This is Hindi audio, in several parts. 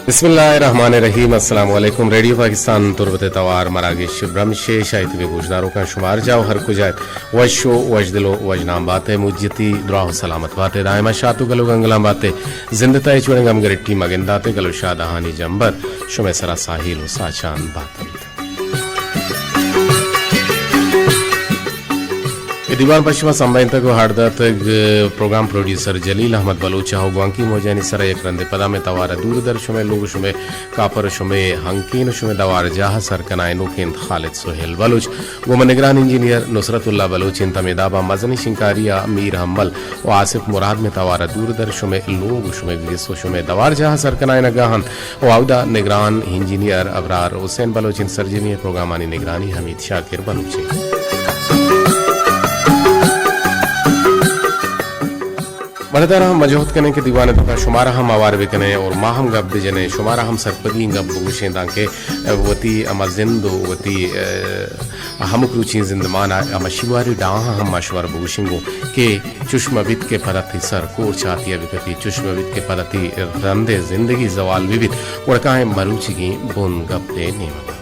बिस्मिल्लाहिर्रहमानिर्रहीम। अस्सलाम वालेकुम। रेडियो पाकिस्तान तुरबत तवार मरागिश ब्रह्मशे शायद वे गुजदारों का शुमार जाओ हर कुजात वशो वजदिलो वजनाम बातें मुज्जती दुआ सलामत बातें दायमा शातु गलो गंगलाम बातें जिंदता चुड़ंगम गरिट्टी मगिंदाते गलो शादहानी जंबर शुमे सरा साहिल साचान बातें दीवान पश्चिमा संबंध को हार्दत प्रोग्राम प्रोड्यूसर जलील अहमद बलूचा हो ग्वांकी मोजानी सर एक रंदे पदा में तवार दूरदर शुमे लोग शुमे कापर शुमे हंकीन शुमे दवार जाह सरकनाए नुकेंद खालिद सुहेल बलूच गुम निगरान इंजीनियर नुसरतुल्ला बलूच इंता मेदाबा मजनी शिंकारिया मीर हम्मल व आसिफ मुराद में तवार दूरदर शुमे लोग शुमे विसो शुमे दवार जाह सरकनाए नगाहन व आवदा निगरान इंजीनियर अबरार हुसैन बलूच इन सरजमी प्रोग्राम आनी निगरानी हमीद शाकिर बलूची बरदार हम मजहूद कने के दीवाने तो शुमारा हम आवार भी कने और माहम गब जने शुमारा हम सरपदी गब बुगुशें ताके वती अमा जिंदो वती हम क्रूची जिंदमान अमा शिवारी डाहा हम मशवर बुगुशिंगो के चुश्मविद के पदती सर कोर चातिया विकती चुश्मविद के पदती रंदे जिंदगी जवाल विविध और काहे मरुचि की बुन गब दे नेमगा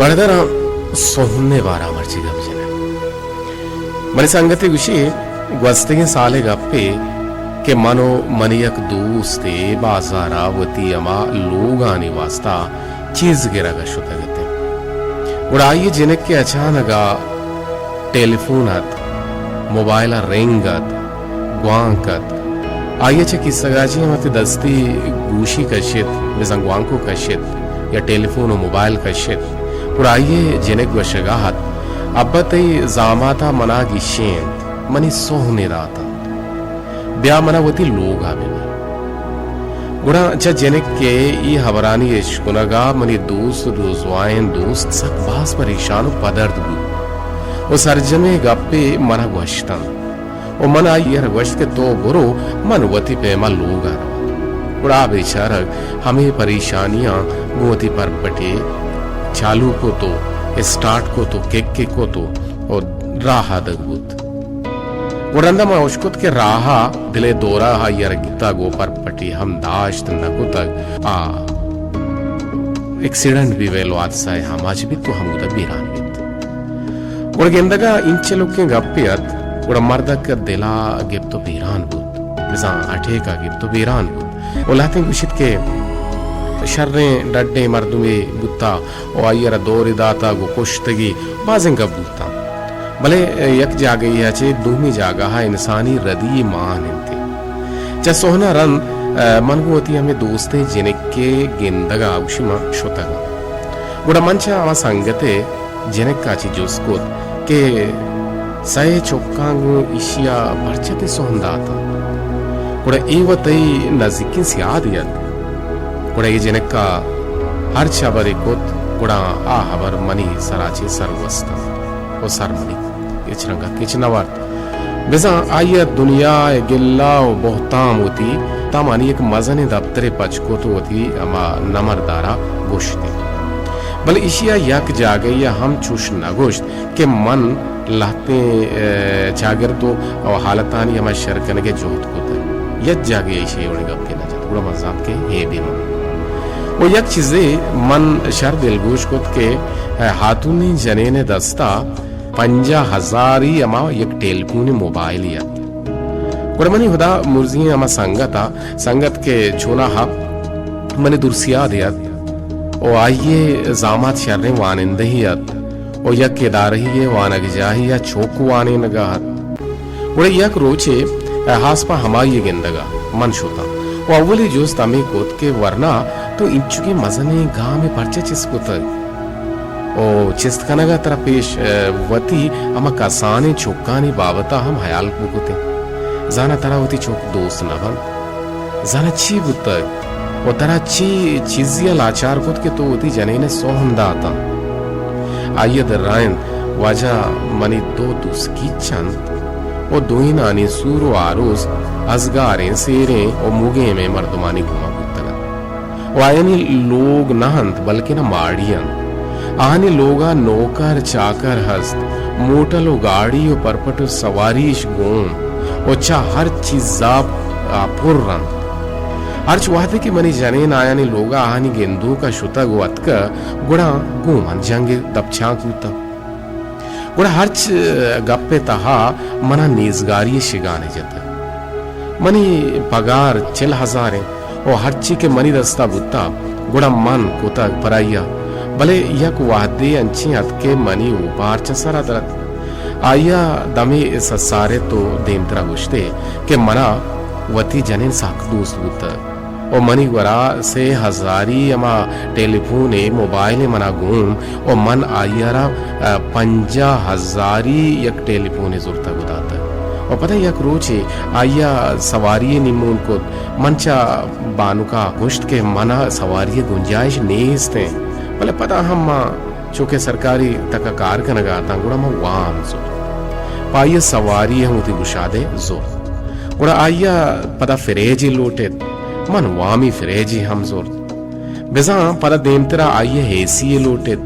बरदर सोहने बारा मर्ची गप जने मरी संगति विषय ग्वस्ते साले गप्पे के मनो मनियक दोस्ते बाजारा वती अमा लोग आने वास्ता चीज गिरा का शुद्ध गते उड़ाइए जिनक के अचानक टेलीफोनत मोबाइल रिंगत ग्वांकत आइए चे की सगाजी मत दस्ती गूशी कशित मिजंगवांको कशित या टेलीफोन और मोबाइल कशित उड़ाइए जिनेक वशगाहत अब्बतई जामाता मना गिशेंत मनी सोहने राता ब्या मनावती लोग आवेनी गुड़ा अच्छा जिनेक के ई हवरानी इश्कुनगा मनी दोस्त रोजवाइन दोस्त सक बास परेशान पदर्द गु ओ सरजमे गप्पे मना वशतन ओ मना ये वश के तो बुरो मनवती पेमा लोग आ रहा गुड़ा बेचारक हमें परेशानियां गोती पर पटे चालू को तो स्टार्ट को तो केक को तो और राहा दगबुत उड़ंदा में उशकुत के राहा दिले दोरा हा यार गीता गोपर पटी हम दाश्त नको तक एक्सीडेंट भी वेलो आज साय हम आज भी तो हम उधर बीरान बित उड़ गेंदगा इंचे लोग के गप्पियत उड़ मर्दक का दिला गिप तो बीरान बुत मिसा अठे का गिप तो बीरान बुत उलाते गुशित के शर्रे डड्डे मर्दुमे बुत्ता ओ आयर दोरी दाता गो कुश्तगी बाजिंग बुत्ता भले यक जागे या चे दूमी जागा हा इंसानी रदी मान इंते चा सोहना रन मनगोती हमें दोस्ते जिने के गेंदगा उशिमा शोतगा गुड़ा मंचा आवा संगते जिने काची जोस्कोत के सये चोक्कांगु इशिया परचते सोहंदाता गुड़ा एवतई नजिकिन सियादियत गुड़ा ये जिनका हर छबरी कोत गुड़ा आ हबर मनी सराची सरवस्ता ओ सरमनी इचरंगा किचनवर्त बिजा आया दुनिया गिल्ला ओ बहुताम होती तामानी एक मजने दफ्तरे पचको तो होती अमा नमरदारा गोश्ती बल इशिया यक जागे या हम चुश नगोश्त के मन लहते चागर तो और हालतानी हमा शरकन के जोत को यक जागे इशे उड़े गप के नजर गुड़ा मजात के हे भी वो यक चीजे मन शर दिलगोश कुत के हाथुनी जने ने दस्ता 50,000 अमा यक टेलीफोन मोबाइल या गुड़मनी हुदा मुर्जी अमा संगत के छोना हा मने दुर्सिया दियत ओ आइए जामात शर्रे वानिंदे ही यत ओ यक केदार ही ये वानग जाही या छोकु वाने नगाहत गुड़े यक रोचे हासपा हमाई गेंदगा मन शोता वो अव्वली जोस तमे कोत के वरना तो इंचुकी मजने गांव में परचे चिस्कुत ओ चिस्तकनगा तरह पेश वती अमा कसाने चोक्कानी बावता हम हयाल पुकुते जाना तरह वती चोक दोस्त नभन जाना ची बुत ओ तरह ची चीजिया लाचार कोत के तो वती जने ने सोहंदा आता आइए दर्रायन वजह मनी दो दुस्की चंद ओ दोइन आनी सूरो आरोज अजगारें सेरें ओ मुगे में मर्दमानी घुमा वायनी लोग नहंत बल्कि न माड़ियन आनी लोगा नौकर चाकर हस्त मोटल गाड़ी और परपट सवारीश गोम ओचा हर चीजा पुर्रन अर्च वादे की मनी जनेन आयानी लोगा आनी गेंदू का शुता गोअतक गुड़ा गोमन जंगे दबछा कूता गुड़ा हर्च गप्पे तहा मना नीजगारी शिगाने जता मनी पगार 4000 और हर्ची के मनी दस्ता बुत्ता गुड़ा मन कोता पराइया भले यक वादे अंची अतके मनी उपार चसरा दरत आया दमे इस सारे तो देमतरा गुश्ते के मना वती जनेन साक दोस्त बुत्ता और मनी वरा से हजारी अमा टेलीफोन मोबाइल मना घूम और मन आयरा 50,000 यक टेलीफोन जुरता गुदाता और पता यक रोचे आया सवारी निमून को मनचा बानुका गुश्त के मना सवारी गुंजाइश नेस्ते भले पता हम चूंकि सरकारी तक कार कनगा गुड़ा वाम जोर पाइय सवारी होती गुशादे जोर गुड़ा आया पता फिरेजी लोटे मन वामी फिरेजी हम जोर बेजा पदा देमतरा आइए हेसी लोटेत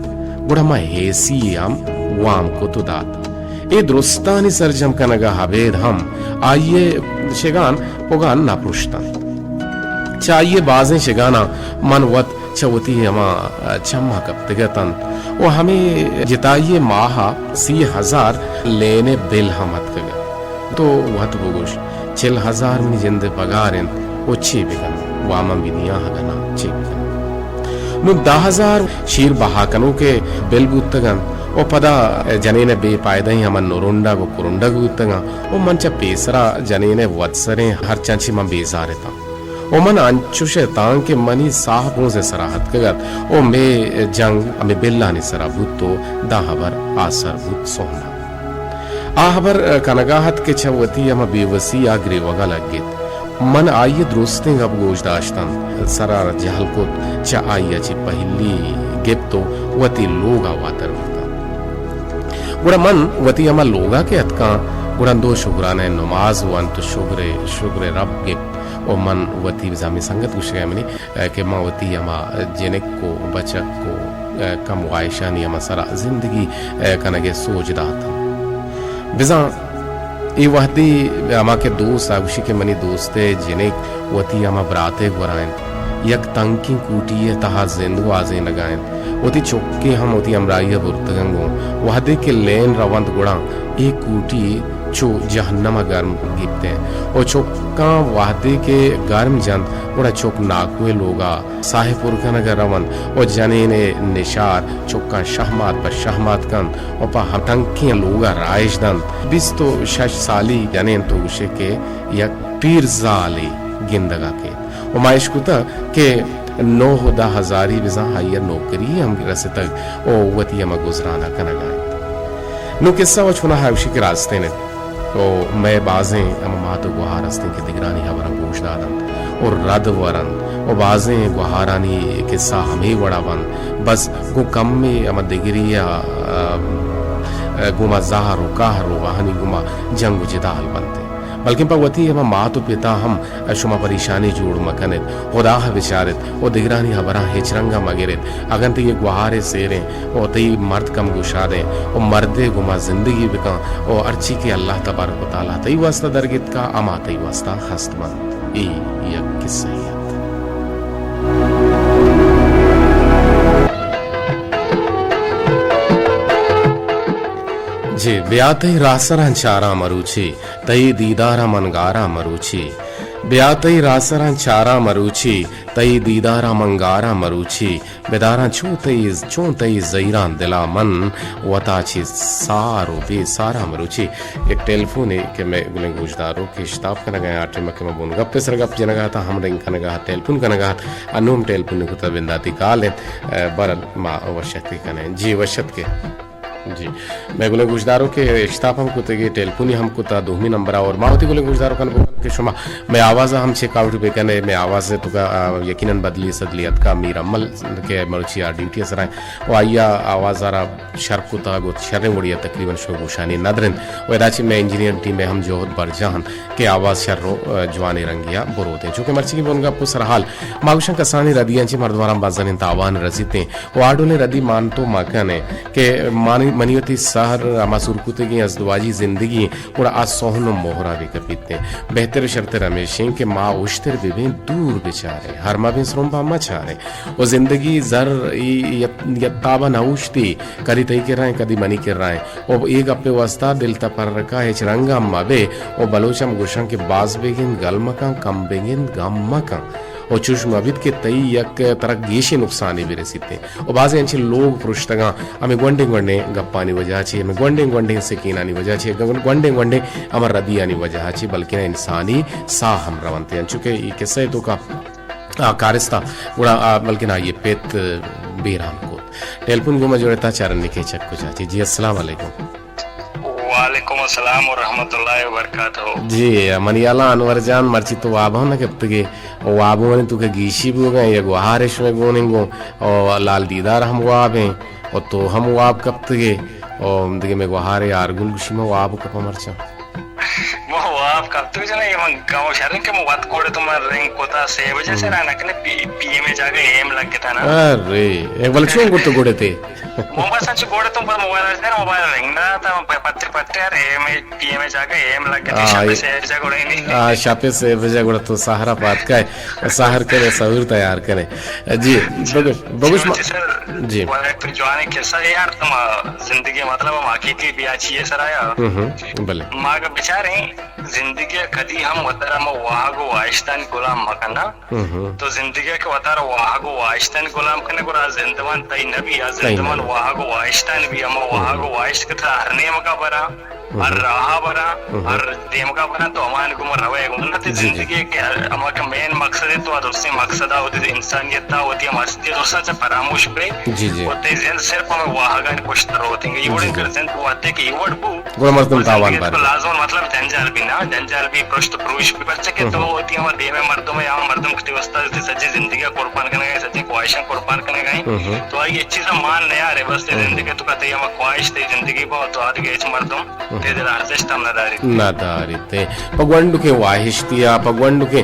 गुड़ा मा हेसी हम वाम को तो दात ए दुरुस्तानी सरजम कनगा हवेद हम आइए शिगान पोगान ना पुरुषता चाहिए बाजें शिगाना मन वत चवती हमा चम्मा कप्तगतन वो हमें जिताइए माहा 80,000 लेने बिल हम हतकगा तो वत बोगुश 4000 में जिंदे पगारें वो ची बिगन वामा बिनिया हगना ची बिगन नु 10,000 शीर बहाकनों के बिल बुत्तगन ओ पदा जनेने बेपायदा ही हमन नोरुंडा को कुरुंडा गुत्तगा ओ मंचा पेसरा जनेने वत्सरे हर चंची मन बेजारे ता ओ मन अंचुशे तां के मनी साहबों से सराहत कगत ओ मे जंग अमे बिल्ला नि सरा बुत्तो दाहबर आसर बुत सोहना आहबर कनगाहत के छवती हम बेवसी आग्रे वगा लगित मन आइए द्रोस्ते गब गोजदाश्तन सरार जहल को चा आइया ची पहली गिप तो वती लोगा वातर होता गुड़ा मन वती अमा लोगा के अतका गुड़ा दो शुक्राने नमाज वन तो शुक्रे रब गिप ओ मन वती जामी संगत कुछ गया मनी के माँ वती अमा जेनेक को बचक को कम वायशानी अमा सरा जिंदगी कनगे सोच दाता बिजा ये वहदी अमा के दोस्त आगुशी के मनी दोस्ते जिनेक वती अमा बराते वरायन यक तंकी कूटिये तहा जिंदु आजे लगायन वती चौके हम वती अमराइया बुर्तगंगो वहदे के लेन रवंत गुड़ा एक कूटी चो जहन्नम गर्म गिपते हैं और चौका वादे के गर्म जंत गुड़ा चौक नाकुए लोगा साहेपुर का नगर रवन और जने ने निशार चौका शहमात पर शहमात कन और पा हटंकी लोगा राइश दन बिस तो शश साली जने तो उसे के या पीरजाली गिंदगा के और माइश कुता के 9,000 बिजा हाइया नौकरी हम रसे तक ओ वती हम गुजराना कनगा नो किस्सा वो छुना है उसी के रास्ते ने तो मैं बाजें अम मातो गुहारस्ते के दिगरानी हवरन गोशदादन और रद वरन और बाजें गुहारानी किस्सा हमें बड़ा बन बस गो कम में अम दिगरिया गुमा ज़ाहरो काहरो वहानी गुमा जंग जिदाल बनते बल्कि पवती हम मातो पिता हम शुमा परेशानी जोड़ मकनित खुदा विचारित और दिगरानी हबरा हेचरंगा मगिरित अगन ये गुहारे सेरे और तई मर्द कम गुशादे और मर्दे गुमा जिंदगी बिका और अर्ची के अल्लाह तबारक व तआला तई वास्ता दरगित का अमा तई वास्ता हस्तमन ई यक किस्सा जे ब्यातई रासरां चारा मरुची तई दीदारा मनगारा मरुची ब्यातई रासरां चारा मरुची तई दीदारा मंगारा मरुची बेदारा चोतई जईरान दिला मन वताची सारो बे सारा मरुची एक टेलीफोन है कि मैं गुने गुजदारो के शताब कना गया आटे मके में बुन गप्पे सर गप जनगा था हम रिंग कना गया टेलीफोन कना गया अनुम टेलीफोन को तबिंदाती काले बर मा वशत कने जी वशत के जी मैं गुले गुजदारों के इश्ताफ हमको ते टेलीफोन हमको ता दोमी नंबर और मावती गुले गुजदारों का के शुमा मैं आवाज़ हम चेकआउट बेकने मैं आवाज़ से तुका यकीनन बदली सदलियत का मीर अमल के मरुचिया ड्यूटी सराय वो आइया आवाज़ आरा शर्क को तागो शर्रे मुड़िया तकरीबन शो गुशानी नदरन वैदाची में इंजीनियर टीम में हम जोहद बरजान के आवाज़ शर्रो जवानी रंगिया बुरोते चूँकि मर्ची की बोनगा पु सरहाल मागुशं कसानी रदियांची मर्दवाराम बाजन तावान रजिते वाडो ने रदी मानतो माकने के मनियती सहर अमासुरकुते की अजदवाजी जिंदगी और आज सोहनो मोहरा भी कपीते बेहतर शर्त रमेशें के माँ उश्तर बिबे दूर बेचारे हर माँ भी सरोंबा मचारे वो जिंदगी जर यत्ताबा नौशती करी तई कर रहे कदी मनी कर रहे वो एक अपने वस्ता दिल पर रखा है चरंगा माबे वो बलोचम गुशं के बाज बेगिन गलमका कम बेगिन गमका और चुष्माबिद के तई यक तरक गेशे नुकसानी भी रसीते और बाज़ यांची लोग पृष्ठगा हमें गोंडे गोंडे गप्पानी वजह छी हमें गोंडे गोंडे से कीनानी वजह छी गोंडे गोंडे अमर रदियानी वजह छी बल्कि ना इंसानी सा हम रवंते हैं चूँकि ये किस्से तो का कारिस्ता उड़ा बल्कि ना ये पेट बेराम को टेलीफोन को मजोड़ता चारण निके चक को चाची जी अस्सलाम वालेकुम। वालेकुम अस्सलाम और रहमतुल्लाहि व बरकातहू। जी मनियाला अनवर जान मर्ची तो वाबो ना कब तक वाबो ने तुके गीशी भी हो गए ये गुहारिश में गोनेंगो और लाल दीदार हम वाबे और तो हम वाब कब तक और दिखे में गुहारे आरगुल गुशी में वाब कब मरचा वो आप कब तक जना ये गांव शहर के मुवात कोड़े तुम्हारे रिंग कोता से वजह से ना नकने पीए में जाके एम लग गया था ना। अरे एक बल्कि को तो गोड़े थे मोबाइल सच गोड़े तुम पर मोबाइल रिंग ना था पत्ते पत्ते यार एम पीए में जाके एम लग गया शापे से वजह गोड़े नहीं शापे से वजह गोड़े तो सहारा पात का है सहार करे सहूर तैयार करे जी बगुश जी तो जवानी कैसा है यार तुम जिंदगी मतलब हम हकीकी भी अच्छी है सर आया भले माँ का बेचारे जिंदगी कदी हम वतर हम वागो वाइस्तान गुलाम मकना तो जिंदगी के वतर वागो वाइस्तान गुलाम कने को जिंदवान तई नबी जिंदवान वागो वाइस्तान भी हम वागो वाइस्ट के था हरने मका बरा हर राहा बरा हर देम का बरा तो हमारे को रवे गुना ते जिंदगी के हमारा मेन मकसद है तो उससे मकसद होती इंसानियत होती है मस्ती तो सच परामर्श पे जी जी होते जिन सिर्फ हमें वाहगा कुछ तरह होते हैं ये बड़े कर जिन तो आते कि ये वर्ड बू गुना मर्दम तावान पर लाजम मतलब जंजाल भी ना जंजाल भी पृष्ठ पुरुष भी बच्चे के तो होती है हमारे देह में मर्दों में यहाँ मर्दों की अवस्था सच्ची जिंदगी कुर्बान करने गए सच्ची ख्वाहिशें कुर्बान करने गए तो ये चीज मान ले यार बस जिंदगी तो कहते हैं ख्वाहिश थी जिंदगी बहुत तो आज गए मर्दों नादारी ते पगवंडु के वाहिश्तिया पगवंडु के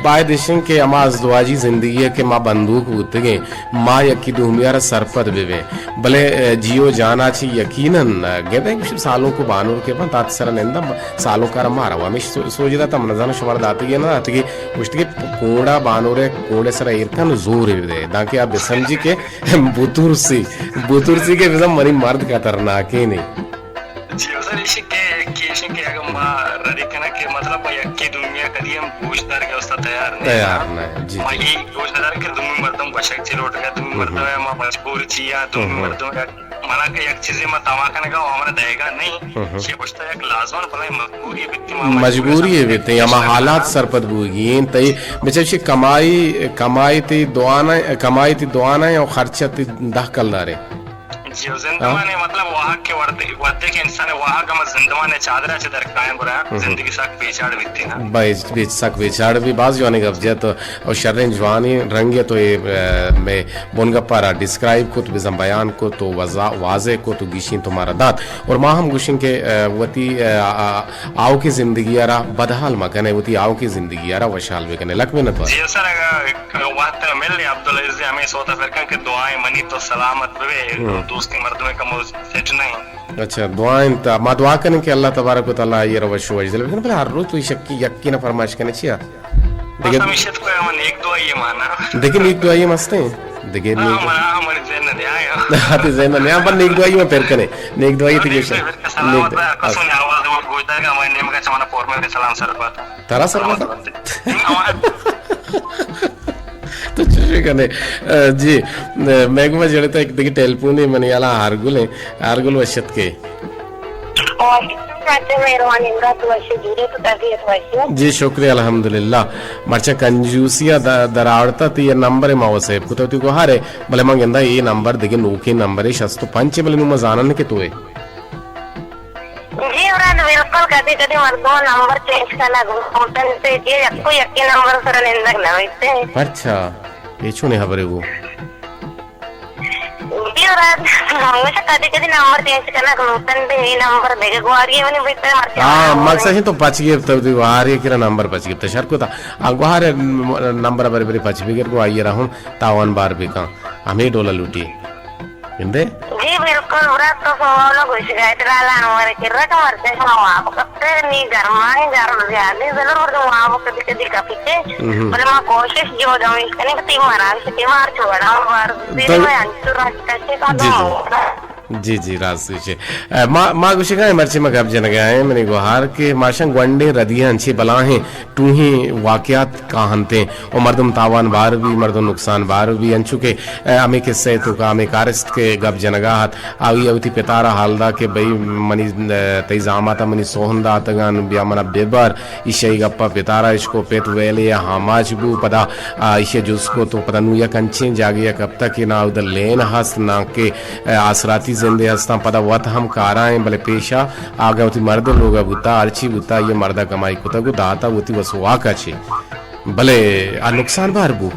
बाय देशं के अमाज दुआजी जिंदगी के माँ बंदूक उतगे माँ यकी दुमियार सरपद बेवे भले जियो जाना ची यकीनन गेदे कुछ सालों को बानूर के बाद तात्सर नेंदा सालों का मारा हुआ मैं सोच रहा था मनजान शुमार दाती के ना आती की उष्ट के कोड़ा बानूरे कोड़े सर इरकन जोर दे दाके आप समझी के बुतुरसी के विजम मरी मर्द का तरनाके नहीं के मतलब यक्की दुनिया कदी हम पूछदार के अवस्था तैयार नहीं जी ये पूछदार के दुनिया मर्दम बशक ची लोट गया दुनिया मर्दम है मां मजबूर छी या दुनिया मर्दम मला के एक चीज में तमाकने का हमारा देगा नहीं ये पूछता है एक लाजमान भले मजबूरी है बेटे या हालात सरपद बुगी तई बेचे कमाई थी दुआना और खर्चा थी दहकलदारे जिंदवाने मतलब वहाँ के वर्दे के इंसान वहाँ का जिंदवाने चादरा चे दर कायम रहा जिंदगी साक बेचाड़ बिकती ना भाई साक बेचाड़ भी बाज जोने गप जे तो और शर्रें जवानी रंगे तो ये मैं बोनगा पारा डिस्क्राइब को तो बिजम बयान को तो वाजे को तो गिशिन तुम्हारा दांत और माँ हम गुशिन के वती आओ की जिंदगी यारा बदहाल मकने वती आओ की जिंदगी यारा वशाल भी कने लक में न तो जी सर वक्त मिल ले अब्दुल अजीज हमें सोता फिर के दुआएं मनी तो सलामत बवे दोस्ती मर्द में कम सेट नहीं अच्छा दुआएं ता मा दुआ करने के अल्लाह तबारक व तआला ये रवश वजल लेकिन पर हर रोज तो शक्की यकीन फरमाइश करने छिया देखिए हमेशा को हम एक दुआ ये माना लेकिन एक दुआ ये मस्त है देखिए नहीं हमारे जैन ने आया आते जैन ने अपन एक दुआ ये फिर करे नेक दुआ ये थी सलामत कसम ने आवाज वो गोइता का मैं नेम का चमना पोर में सलाम सर बात तारा सर बात तो चुके कने जी मैं को जड़े तो एक देखिए टेलीफोन ही मने याला हारगुल वशत के जी शुक्रिया अल्हम्दुलिल्लाह मर्चा कंजूसिया दरावड़ता ती ये नंबर माव से कुतो को हारे भले मंगेंदा ये नंबर देखिए नोके नंबर है 65 भले नु मजानन के तोए जी मुराद बिल्कुल कभी कभी मर्दों नंबर चेंज करना घूमते से ये यक्को यक्के नंबर सर निंदक ना होते अच्छा ये छूने खबरे वो जी मुराद हमेशा कभी कभी नंबर चेंज करना घूमते पे ये नंबर देगा गुआरी में नहीं बैठे मरते हाँ मकसद है तो पच गए तब तो वार ये किरा नंबर पच गए तो शर को था गुहार नंबर बारे बारे पच भी कर को आइए रहूं तावन बार भी का हमें डोला लूटी इंदे जी बिल्कुल मुराद तो सोलो घुस गए ट्राला हमारे किरा का मरते हैं आप कब नहीं गरमाए गरम ज्यादा जरूर तो वहाँ कभी कभी काफी थे पर मैं कोशिश जो दो इसके नहीं मारा इसके मार छोड़ा और फिर मैं अंचुर कैसे का दो जी जी राजशे माँ गुशी का मर्ची में गप जन गया है मैंने गुहार के माशंग वंडे रदियां अच्छी बला हैं तू ही वाकयात कहानते और मर्दम तावान बार भी मर्दम नुकसान बार भी अंचु के हमें किस्से तो का हमें कारिस्त के गप जनगाहत आवी अवती पितारा हालदा के भाई मनी तैजामा था मनी सोहंदा तगान बिया मना बेबार इशे गप्पा पितारा इसको पेत वेले या हामाज बू पदा इशे जुसको तो पता नुया कंचे जागिया कब तक ना उधर लेन हस ना के आसराती जिंदे हस्ता पता वत हम काराएं भले पेशा आगे होती मर्द लोग बुता अर्ची बुता ये मर्दा कमाई कुता को दाता होती वसुआ का छे भले आ नुकसान बार बू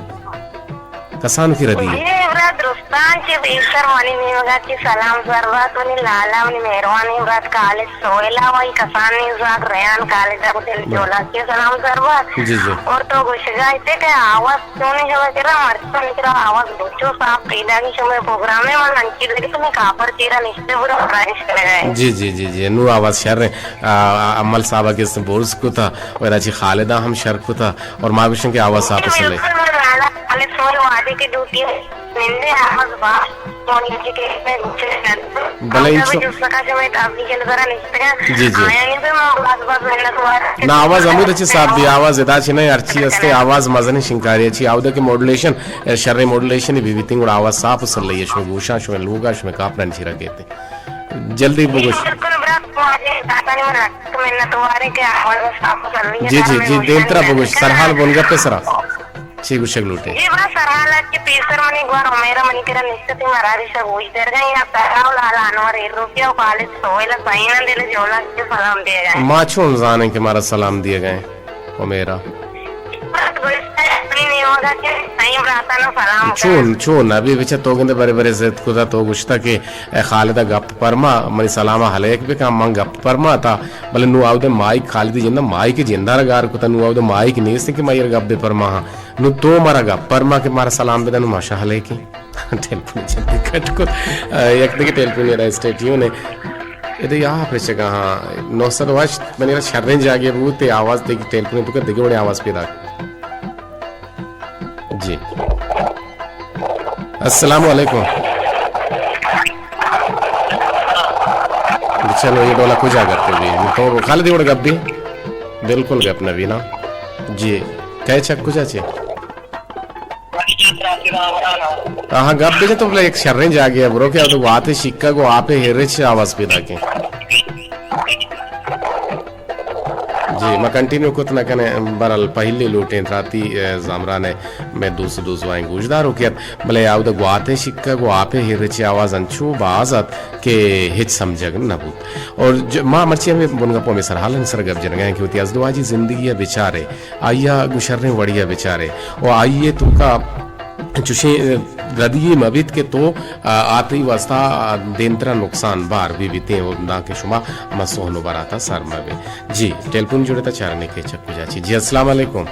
कसान की रदी ये रात रुस्तान के बेशर वाली नहीं होगा कि सलाम जरबात वाली लाला वाली मेहरबानी रात काले सोएला वाली कसान नहीं जाग रयान काले जाग दिल जोला के सलाम जरबात जी जी और तो गुशगा इतने के आवाज सुनने जब तेरा मर्चा निकला आवाज बच्चों साफ पैदा की समय प्रोग्राम में मन अंकित लगी तुम्हें कापर तेरा निश्चय बुरा प्राइस करेगा जी जी जी जी नु आवाज शर अमल साहब के से बोर्स को था और अच्छी खालिदा हम शर को था और माविशन की आवाज साफ सुन ले सोल वादे की ड्यूटी निंदे आवाज बात मोनी जी के भले इंचो जी जी ना आवाज अमूद अच्छी साफ दी आवाज इदा छी नहीं अर्ची अस्ते आवाज मजने शिंकारी अच्छी आउदा के मॉड्यूलेशन शर्रे मॉड्यूलेशन भी बितिंग और आवाज साफ उसल लई शो गोशा शो लोगा शो में कापरन छी रखेते जल्दी बोगोश जी जी जी देंतरा बोगोश सरहाल बोलगा पे सरा ची गुशक लूटे जी बड़ा सरहाल के पीसर मनी ग्वार मेरा मनी केरा निश्चित मरारी से हुई देर गई या पैराव लाला अनवर रुपया कॉलेज सोएला साइना देले जोला के सलाम दिए गए माचो जाने के मारा सलाम दिए गए ओ मेरा चून चून अभी बिचा तोगंदे बरे बरे ज़िद कुदा तो गुश्ता के खालिदा गप परमा मनी सलामा हलेक भी काम मंग गप परमा था बले नु आवदे माइक खालिदी जिंदा माइक जिंदा रगार कुता नु आवदे माइक नहीं से कि मायर गप दे परमा नु तो मारा गप परमा के मारा सलाम बेदा नु माशा हलेकी टेलीफोन जल्दी कट को एक दिके टेलीफोन ये स्टेटियो ने इधर यहाँ पे चेक हाँ नौसद वाश मैंने शर्रें जागे बूते आवाज देखी टेलीफोन तो कर देखो बड़े आवाज पैदा जी अस्सलाम वालेकुम चलो ये डोला कुछ आ करते भी तो खाली दिवड़ गप भी बिल्कुल गप नबी ना जी कहे चक कुछ अच्छे हाँ गप भी तो एक शर्रें जागे ब्रो क्या तो आते शिक्का को आपे हेरेच आवाज पैदा के जी मैं कंटिन्यू कुछ न कने बरल पहले लूटे राती जामरा ने मैं दूसरे वाइन गुजदार हो किया भले आउद गुआते शिक्का को आपे हिरची आवाज अंचू बाजत के हिच समझग नबूत और मां मर्चिया में बुनगा पो में सरहालन सरगब जन गए क्योंकि अजदवाजी जिंदगी है बेचारे आइया गुशरने वड़िया बेचारे और आइए तुमका चुशे रदिये मबित के तो आती वस्ता देंतरा नुकसान बार भी बीते और ना के शुमा अमा सोहनो बराता सर मबे जी टेलीफोन जुड़े ता चारने के चक्कू जाची जी अस्सलाम वालेकुम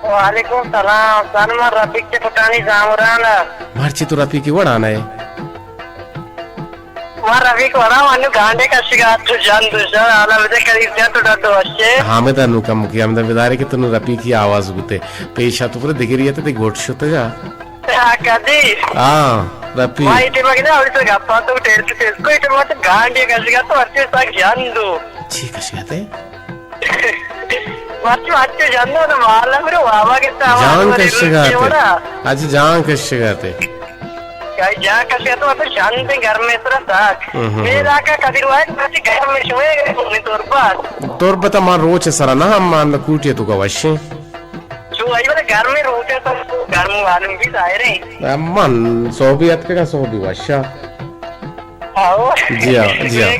वालेकुम सलाम सनमा रफीक के फटानी जामराना मारची तो रफीक की वड़ाना है मार रफीक वड़ा वानु गांडे का शिकार तो जान दूसरा आला में करीब जा तो डर अच्छे हां मैं नु कम किया मैं विदारे के तनु रफीक की आवाज गुते पेशा तो पूरे दिगरिया ते घोट शोते जा कदी हां रफीक भाई ते मगे ना तो गप्पा तो टेल को इटे मत गांडे का शिकार तो अच्छे सा ज्ञान दो ठीक है शिकाते अच्छे जान दो ना माला मेरे वावा के जान का शिकाते आज जान का शिकाते जहाँ कसे तो अब शांति घर में तरह तक मेरा का कभी हुआ है कभी घर में सोए तोर पता मार रोच सरा ना हम मान कूटिए तो कवश्य जो आई वाला घर में रोचे तो घर में वाले भी आए रे मन सोबियत का सोबी वश्या जी हाँ जी हाँ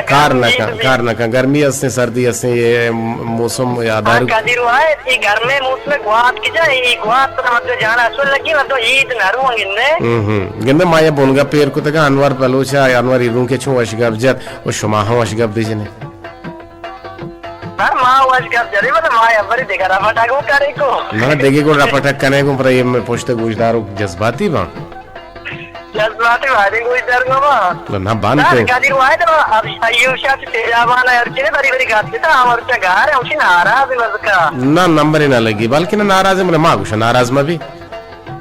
कारनका गर्मी असते सर्दी असते ये मौसम यादार गिंदे माया बोनगा पेर को तका अनवर बलोचा अनवर इरुं के छु अशगब जत ओ शुमा हो अशगब दिजने ना देगे को रपटक कने को पर ये में पोष्ट गुजदारो जज्बाती बा भारी गुजदार को ना बान को कादी हुआ है तो अब आयुषा से तेजाबान है और चीज़ बड़ी बड़ी गाती था हमारे से गार है उसी नाराज़ है बस ना नंबर ही ना लगी बल्कि ना नाराज़ है मेरे माँ कुछ नाराज़ में भी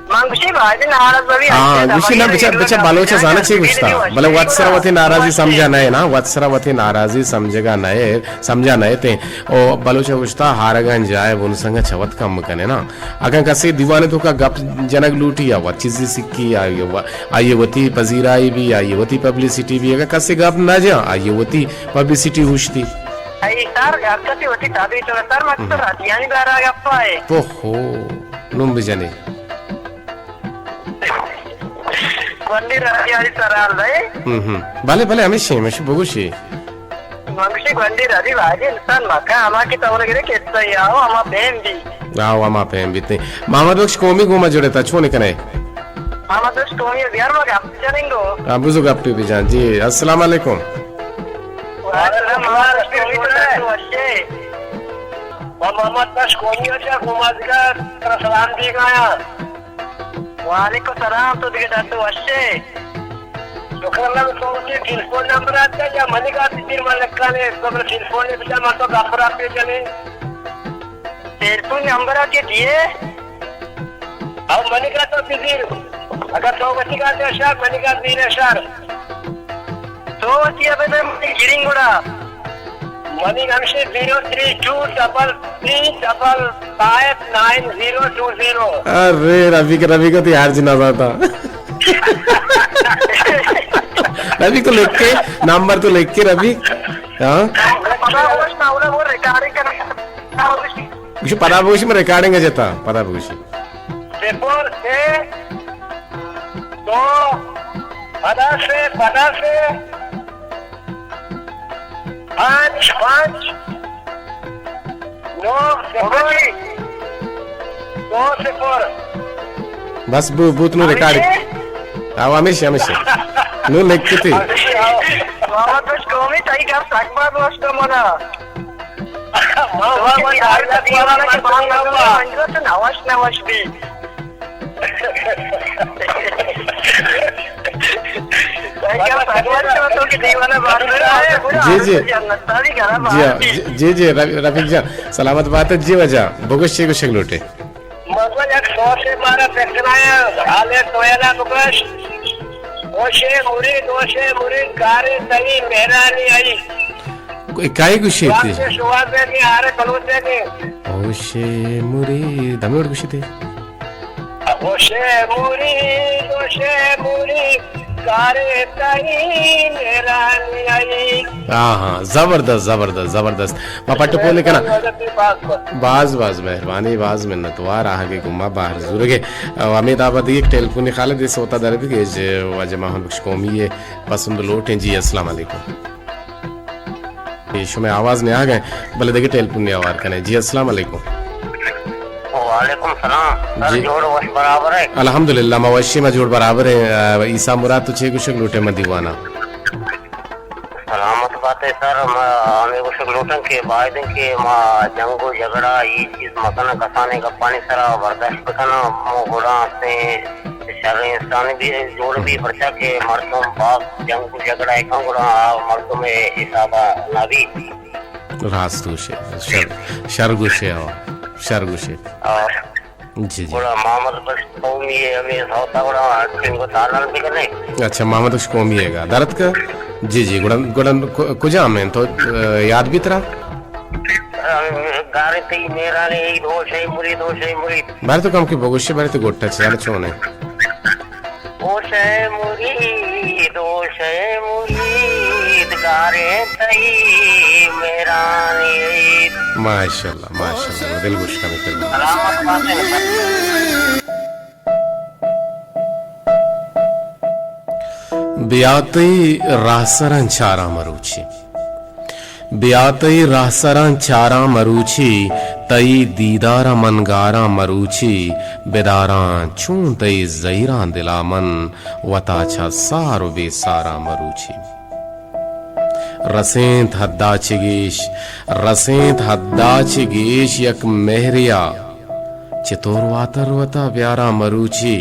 मांगुशी भाई नाराज़ भी गुशी ना बच्चा बालोचा जाना चाहिए गुस्सा मतलब वत्सरावती नाराज़ी समझा नए ना वत्सरावती नाराज़ी समझेगा नए समझा नए थे ओ बालोचा गुस्सा हारगन जाए वो संग छवत कम कने ना अगर कसे दीवाने तो का गप जनक लूटी या चीज़ सिक्की आयुवती पजीराई भी आयुवती पब्लिसिटी भी अगर कसे गप ना जा आयुवती पब्लिसिटी हुशती आई सर गपती होती ताबी तो सर मत तो रातियानी बारा गप है तो हो नुम बिजने वंडी रातियानी सराल भाई भले भले हमेशा बगुशी मगशी वंडी राती भाई इंसान मका हमा की तवरे गिरे कितना याओ हमा बहन भी मामा दोस्त कोमी घुमा जोड़े था छोने कने मामा दोस्त कोमी बिहार में गप चलेंगो आप बुजुर्ग गप भी जान जी अस्सलाम वालेकुम मोहम्मद बस कोमी अच्छा घुमाज़गा तेरा सलाम देगा वालेकुम सलाम तो दिखे जाते वश्ये शुक्रला में तो मुझे टेलीफोन नंबर आता है या मनी का तीर मान लगा ने तो मेरे टेलीफोन ने बिचा मत तो गप्पर आप पे चले टेलीफोन नंबर आके दिए अब मनी का तो तीर अगर तो बच्ची का तो शहर मनी का तीर है शहर तो बच्ची अब तो गिरिंग उड़ा मनी हमसे 03233559020 अरे रवि को तो यार जिना था रवि को लिख के नंबर तो लिख के रवि हाँ पता भूषी में रिकॉर्डिंग है जता पता भूषी पता से 5 9 बस बूथ नु रिकॉर्ड आओ हमेशा नु लिखती थी मामा तो कोमी ताई का सकमा दोस्त मना नवाश भी जी जी रफीक जान सलामत बात है जी वजह बोगश को शगलोटे मगल 100 से 12 पेटनाया हाले तोयला मुकश ओशे मुरी कारे तई मेहरानी आई काय गुशी थी शुरुआत में हारे कलूते ने ओशे मुरी दमोड़ गुशी थी ओशे मुरी कारे तई मेहरानी आई हाँ जबरदस्त पट पोले कना बाज मेहरबानी बाज मिन्नतवार आगे गुम्मा बाहर जुरगे अमित आबाद एक टेलीफोन खालिद इस होता दर भी जे वजमा हम कुछ कौमी है पसंद लोटे जी अस्सलाम वालेकुम ये में आवाज नहीं आ गए भले देखिए टेलीफोन ने आवाज कने जी अस्सलाम वालेकुम वालेकुम सलाम सर जोड़ वश बराबर है अल्हम्दुलिल्लाह मवशी में जोड़ बराबर है ईसा मुराद तो छे कुछ लूटे में दीवाना सलामत बात है सर हमें कुछ लूटन के बाद के जंगो झगड़ा ये चीज मकान कसाने का पानी सारा बर्दाश्त करना घोड़ा से शर इंसान भी जोड़ भी पर्चा के मर्दों बाप जंगो झगड़ा एक घोड़ा मर्दों में हिसाबा नबी रास्तुशे शरगुशे जी बड़ा मोहम्मद बस कौमी है हमें होता बड़ा इनको तालन भी करने अच्छा मोहम्मद बस कौमी है दर्द का जी गुड़न कुजा में तो याद भी तेरा गारे तई मेरा ने दो शे मुरी बारे तो कम की बगुशे बारे तो गोट्टा चाल छोने ओ शे मुरी दो शे मुरी गारे तई मेरा ने माशाल्लाह दिल खुश का निकल Beatei rahsaran chara maruchi. Beatei rahsaran chara maruchi. Tai didara mangara maruchi. Bedaran chun tai zairan dilaman. Watacha saru be sara maruchi. Raseent hadda chigish yak mehriya. Chitor watarwata vyara maruchi.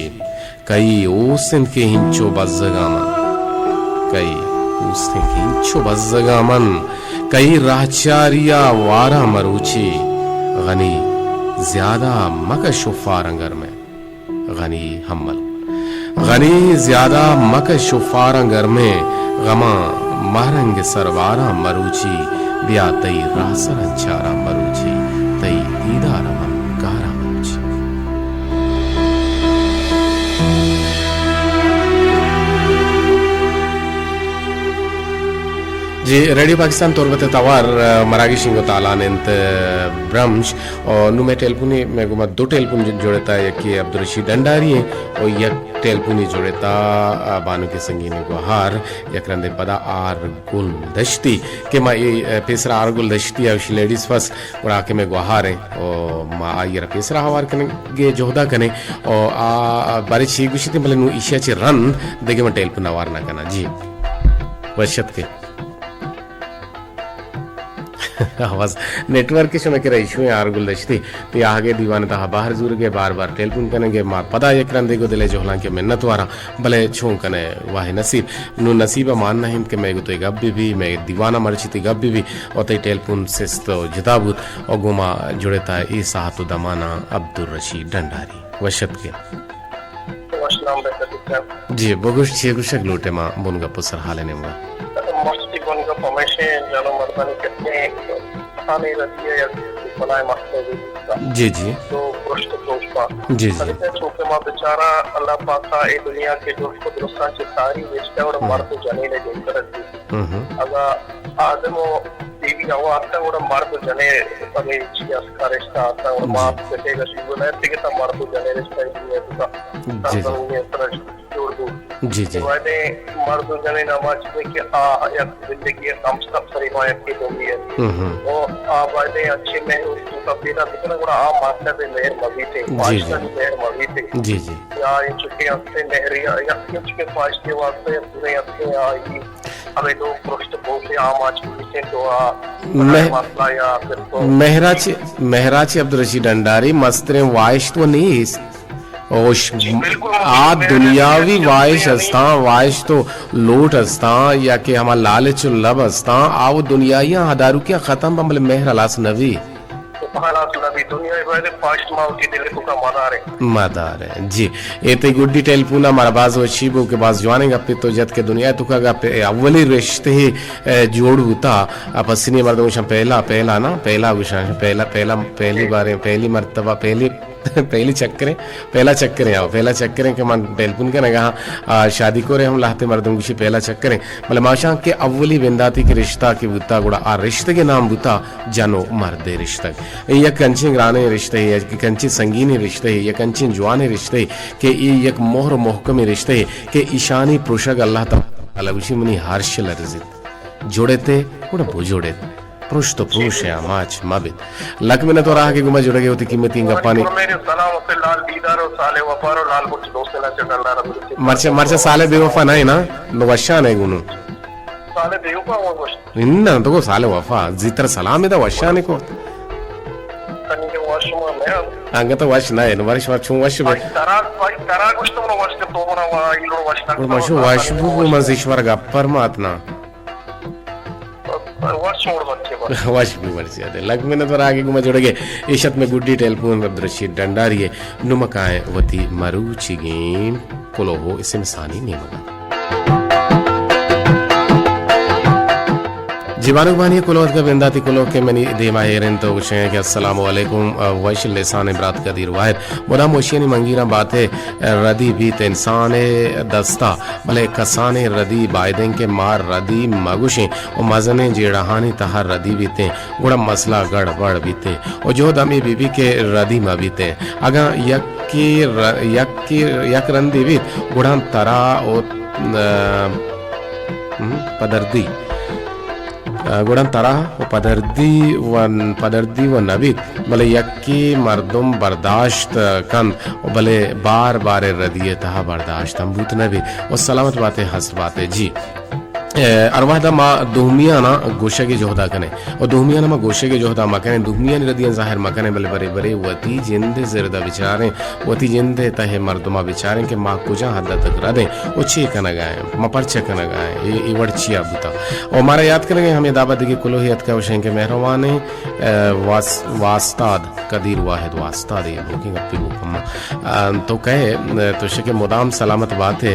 Kai osin ke hincho bazzagaman. कई उसने खींचो बज़्ज़गामन कई राहचारिया वारा मरूची गनी ज्यादा मकशो फारंगर में गनी हमल गनी ज्यादा मकशो फारंगर में गमा महरंग सरवारा मरूची बिया तई रासरन चारा मरूची तई दीदार मन गारा मरूची जी रेडियो पाकिस्तान तोरबते तवार मरागी शिंगो तालानेंत ब्रह्मश और नुमे टेलपुनी में गुमा दो टेलपुनी जोड़ता है कि अब्दुल रशीद डंडारी है और यक टेलपुनी जोड़ता बानु के संगीनी गुहार यक रंदे बदा आर गुल दश्ती के मा ये पेसरा आर गुल दश्ती है उस लेडीज फर्स्ट और आके में गुहार है और मा ये पेसरा हवार कने गे जोहदा कने और बारिश ही गुशी थी भले नु इशिया चे रन देखे में टेलपुना वार ना करना जी वर्षत के आवाज नेटवर्क के समय के इशू है आर गुलदश्ती तो आगे दीवाने ता बाहर जुर के बार बार टेलीफोन करेंगे मार पता एक रंदे को दिले जोहला के मिन्नत वारा भले छू कने वाह नसीब नु नसीबा मानना है कि मैं तो एक अब भी मैं दीवाना मरची थी गब भी और ते टेलीफोन से तो जिताबूत और गुमा जुड़ता है ई साहतु दमाना अब्दुल रशीद डंडारी वशत के जी बगुश छे गुशक लोटे मा बुनगा पुसर हाले ने मुगा मस्ती बनगा पमेशे जानो मर्दानी कितने खाने रहती है या बनाए मस्ती जी जी तो प्रश्न सोचता जी अभी छोटे माँ बेचारा अल्लाह पाक का ये दुनिया के जो खुदरस्तान से सारी बेचता और मर्द जने ने देकर दी अगर आदमो देवी जाओ आता और मर्द जने पहले चिया का रिश्ता आता और माँ बेटेगा शिवना है ठीक है मर्द जने रिश्ता है तो जी जी वादे मर्द जने नमाज में कि आ या जिंदगी हम सब रिवायत की होगी है और आ वादे अच्छे में उसको कबीरा कितना बड़ा आ माता दे मेहर मवी थे पाकिस्तान मेहर मवी थे जी जी या ये छुट्टियां से नहरिया या कुछ के पास के वास्ते पूरे अच्छे आई हमें दो पृष्ठ बहुत से आम आज से तो आ मसला या फिर तो मेहराची अब्दुल रशीद डंडारी मस्तरे वाइश तो नहीं ओश आ दुनियावी वाइश अस्ता वाइश तो लोट अस्ता या कि हमारा लालच लब अस्ता आ वो दुनियाया हदारू क्या खत्म बमले मेहर अलास नवी मदार है जी ये गुड्डी टेलपूना मारा बाज वशीबो के बाज जवाने गप्पे तो जत के दुनिया तो का गप्पे अव्वली रिश्ते ही जोड़ होता पसीने मर्दों शा पहला ना पहला पहली बार पहली मर्तबा पहला चक्कर आओ पहला चक्कर के मन टेलपून के नगा शादी को रे हम लाते मर्दों की पहला चक्कर मतलब माशा के अव्वली वेंदाती के रिश्ता के बुता गुड़ा आ रिश्ते के नाम बुता जानो मर्दे रिश्ता या कंची ग्राने रिश्ते है या कंची संगीनी रिश्ते है या कंची जवाने रिश्ते के एक मोहर मोहकमी रिश्ते के ईशानी पुरुषक अल्लाह ताला उसी मुनी हर्ष लरजित जोड़ेते उड़ा बुजोड़े पुरुष तो पुरुष है आमाच माबित लक में न तो राह के गुमा जुड़ गए होती कीमती गप्पानी मर्चा साले बेवफा नहीं ना वशा नहीं गुनु इन्ना तो को साले वफा जितर सलाम है तो वशा नहीं को अंग तो वश ना है वर्ष वर्ष वश में मशु वश बु मजीश्वर गप्पर मातना वाश भी मर्जी आते लग में न तो आगे गुमा जोड़ गए इशत में गुड्डी टेलपून अब्दुल रशीद डंडारी है नुमकाए वती मरूची गेम कोलो हो इसे मिसानी नहीं होगा जीवानु बानी कुलोत का बेंदाती कुलो के मनी देमा हेरन तो कुछ है कि अस्सलाम वालेकुम वैश लिसान इब्रात का दीर वाहिद मुना मोशियनी मंगीरा बातें रदी बीत इंसान दस्ता भले कसाने रदी बायदें के मार रदी मगुशें और मजने जेड़हानी तहार रदी बीते गुड़ा मसला गड़बड़ बीते और जो दमी बीबी के रदी म बीते अगर यक रंदी बीत गुड़ा तरा और पदर्दी गुड़न तरा पदर्दी व नबीत भले यक्की मर्दुम बर्दाश्त कन भले बार बार रदिये तहा बर्दाश्त हम बूत नबी और सलामत बातें हंस बातें जी अरवादा मा दुहमिया ना गोशे के जोहदा कने और दुहमिया ना मा गोशे के जोहदा मकने दुहमिया ने रदियां जाहिर मकने बले बरे बरे वती जिंदे ज़रदा बिचारे वती जिंदे तहे मर्दमा बिचारे के मा कुजा हद तक रदे ओ छे कना गाए मा परचे कना गाए ये वड़चिया बुता और हमारा याद करेंगे हमें दावत की कुलोहियत का वशें के मेहरबान वास्ताद कदीर वाहिद वास्ताद ये बुकिंग अपनी बुकम्मा तो कहे तो शके मुदाम सलामत बात है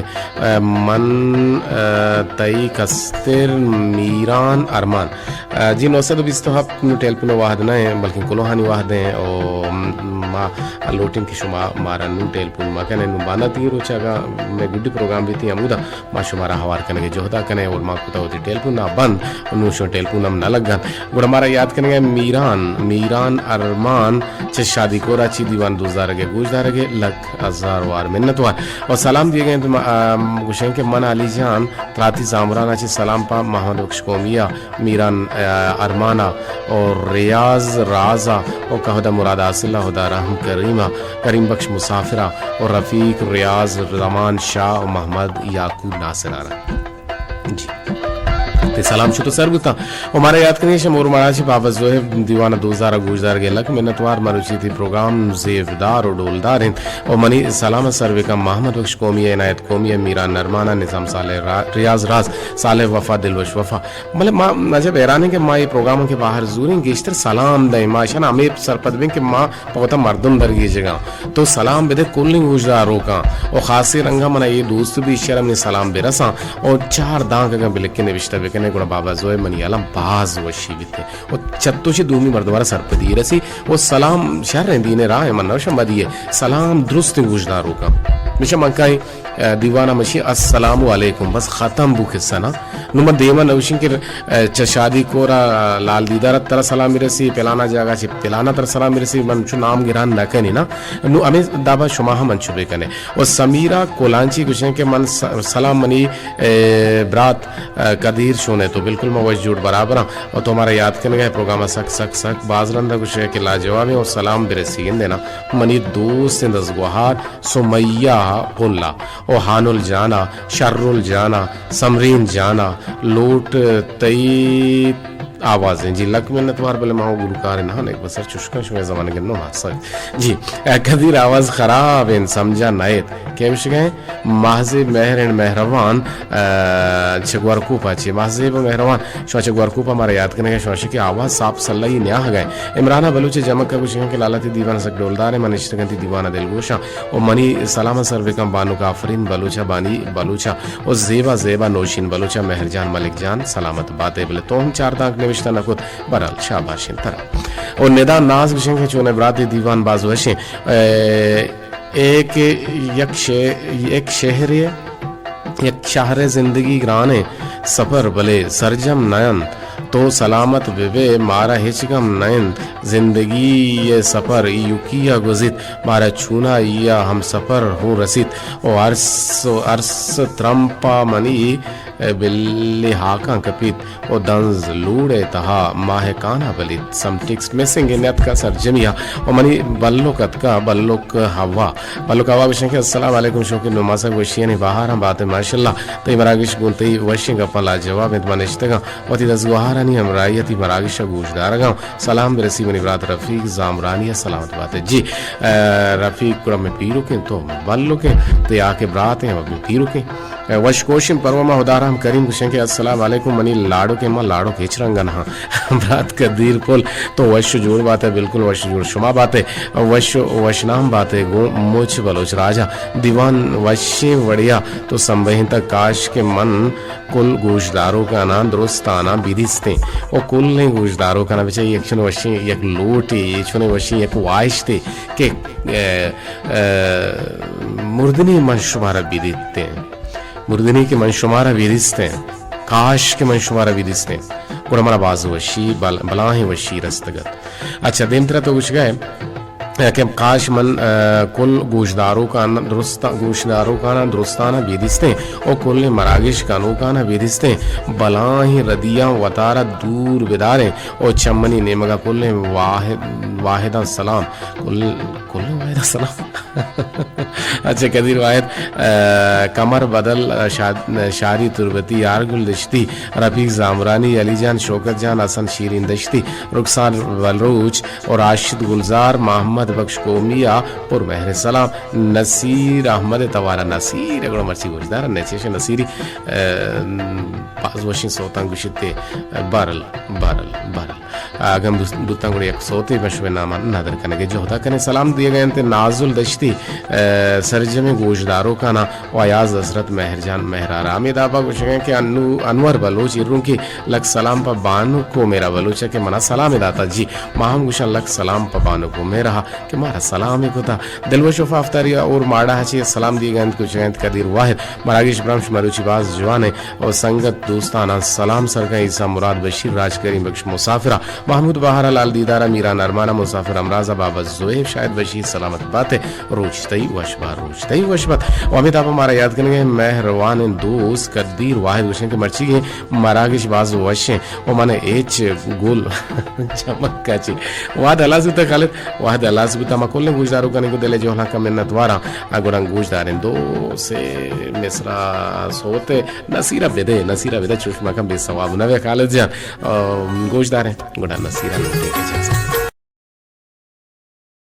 मन तई कस्तिर मीरान अरमान जी 920 तो आप टेलपुनो वाहद ना है बल्कि कुलोहानी वाहद हैं और मा लोटिन की शुमा मारा नू टेलपुन मा कने नु बाना तीरो चागा मैं गुड्डी प्रोग्राम भी थी अमुदा मा शुमारा हवार कने जोहदा कने और मा कुता होती टेलपुन ना बंद नु शो टेलपुन हम ना लगन गुड़ हमारा याद कने मीरान अरमान चे शादी कोरा ची दीवान 2000 के गुजदार के लख हजार वार मिन्नत वार और सलाम दिए गए गुशें के मन अली जान त्राती जामराना ची सलाम पा मोहम्मद बख्श कोमिया मीरान अरमाना और रियाज राजा और कहदा मुराद आसिल्ला हुदा रहम करीमा करीम बख्श मुसाफिरा और रफीक रियाज रमान शाह और मोहम्मद याकूब नासिर आरा जी ते सलाम शुतो सर बुता हमारे याद करिए शमूर महाराज बाबा जोहेब दीवाना 2000 गुजदार के लक मिन्नतवार मरुची थी प्रोग्राम जेवदार और डोलदार हैं और मनी सलाम सर्वे का मोहम्मद बख्श कोमिया इनायत कोमिया मीरा नरमाना निजाम साले रियाज राज साले वफा दिलवश वफा मतलब माँ नजब हैरान है कि माँ ये प्रोग्रामों के बाहर जूरी गेस्टर सलाम दे माशा हमें सरपद में कि माँ पौता मर्दम दर की जगह तो सलाम बेदे कुलिंग गुजदारों का और खासी रंगा मना ये दोस्त भी शर्म ने सलाम बेरसा और 4 दांग का बिलके ने विश्ता बेकने गुड़ा बाबा जोए मनियालम बाज वशी बिते और चत्तोशी दूमी मर्दवारा सरपदी रसी वो सलाम शहर रहंदी ने राह मन शमदिए सलाम दुरुस्त गुजदारों का मिशा मंकाई दीवाना मशी अस्सलामु अलैकुम बस खत्म बुक सना नुमा देवा नवशिन के चशादी कोरा लाल दीदार तरह सलाम रसी पेलाना जागा छि पेलाना तरह सलाम रसी मन छु नाम गिरान न कनी ना नु हमें दाबा शुमाह मन छुबे कने और समीरा कोलांची गुशे के मन सलाम मनी ब्रात कदीर शोने तो बिल्कुल मवज जुड़ बराबर और तुम्हारा याद करने गए प्रोग्राम सक सक सक बाजरंदा गुशे के लाजवाब और सलाम बिरसी देना मनी दोस्त दसगुहार सुमैया पुल्ला और हानुल जाना शर्रुल जाना समरीन जाना लोट तई आवाजें जी लक में नतवार बले माओ गुरुकार ना एक बसर चुशका शुमे जमाने के नो हासक जी कदीर आवाज खराब इन समझा नायत केमश गए महजिब मेहर एंड मेहरबान चगवार कूपा ची महजिब मेहरबान शो चगवार कूपा हमारा याद करने के शोशे की आवाज साफ सल्लई न्याह गए इमराना बलूच जमक का कुछ के लालती दीवाना सक डोलदार मनिश्तगंती दीवाना दिलगोशा और मनी सलामा सर्विकम बानो काफरीन बलूचा बानी बलूचा और जेबा जेबा नौशीन बलूचा मेहरजान मलिक जान सलामत बातें बोले तो हम 4 दांग विश्ता नकुत बरल शाबाशिन तरह और निदा नाज विशें के चुने ब्राती दीवान बाजू हशे एक शहर जिंदगी ग्राने सफर भले सरजम नयन तो सलामत बेबे मारा हिचकम नयन जिंदगी ये सफर युकिया गुजित मारा छूना या हम सफर हूँ रसीद और अर्स त्रम्पा मनी बिल्ली हाका कपित और दंज लूड़े तहा माहे काना बलित सम टिक्स मिसिंग इन का सरजमिया और मनी बल्लुकत का बल्लुक हवा विषय के अस्सलाम वालेकुम शो के नमाज वशिया ने बाहर हम बातें माशाल्लाह तो मरागिश गुनते वशिया का पला जवाब में मनिश्तगा वती दसगुहारानी हम रायती मरागिश गुजदारगा सलाम रसी मनी ब्रात रफीक जामरानी सलामत बातें जी रफीक कुड़ा में पीरो के तो बल्लु के तो आके ब्रात हैं अब पीरो के वशकोशिम परवमा हुदारा हम करीम गुशें के अस्सलाम वालेकुम मनी लाडो के मां लाडो खींचरंगन हाँ ब्रात कदीर पुल तो वश जोड़ बात है बिल्कुल वश जोड़ शुमा बात है वशनाम बात है गो मुझ बलोच राजा दीवान वशे वड़िया तो संबहिं तक काश के मन कुल गोशदारों का ना दुरुस्त आना बिदिस्ते और कुल ने गोशदारों का ना बेचा एक चुने वशी एक लोटे ये चुने वशी एक वाइश थे के मुर्दनी मंशुमारा बिदिते मुर्दनी के मंशुमारा बिदिस्ते काश के मंशुमारा बिदिस्ते और हमारा बाजू वशी बलाही वशी रस्तगत अच्छा देमतरा तो कुछ गए कि काश मन कुल गोशदारों का दुरुस्ताना बेदिस्ते और कुल ने मरागिश कानों का ना बेदिस्ते बला ही रदिया वतारा दूर बिदारे और चम्मनी नेमगा कुल ने वाहिदा सलाम कुल वाहिदा सलाम अच्छा कदीर वाहिद कमर बदल शारी तुर्बती यारगुल दश्ती रफीक जामरानी अलीजान शौकत जान हसन शीरिन दश्ती रुखसार वलरोज और राशिद गुलजार मोहम्मद बख्श कोमिया पुर महर सलाम नसीर अहमद तवारा नसीर अगर मर्ची गुजदार नेचेश नसीरी पास वशिन सोतां गुशिते बारल अगम दुतां गुड़े एक सोते बशवे नामा नादर कने के जो होता कने सलाम दिए गए थे नाजुल दश्ती सरजमे गोशदारों का ना वायाज हजरत महरजान महरार आमिद आपा कुछ कि अनवर बलोच इर्रू की लक सलाम पा बानु को मेरा बलोच के मना सलाम दाता जी माहम गुशन लक सलाम पा बानु को मेरा कि मारा सलाम को था दिलवश वफाफ्तारिया और माड़ा है सलाम दिए गए कुछ कदीर वाहिद मरागिश ब्रह्म मरुची बाज जवान और संगत दोस्ताना सलाम सरका ईसा मुराद बशीर राज करीम बख्श मुसाफिरा महमूद बहारा लाल दीदारा मीरा नरमाना मुसाफिर अमराजा बाबा जोहेब शायद बशीर सलामत बातें रोजतई वशबत अमित आप हमारा याद करेंगे मेहरवान दोस्त कदीर वाहिद वशें के मर्ची के मरागिश बाज वशें और माने एच गोल चमक काची वाद अलाज़ तक खालिद वाद अलाज़ भी तमा कोल्ले गुजदारो कने को दिले जो हला कम मिन्नत वारा अगुरंग गुजदारें दो से मिसरा सोते नसीरा बेदे चुष्मा कम बेसवाब नवे खालिद जान गुजदारें गुडा नसीरा लोटे के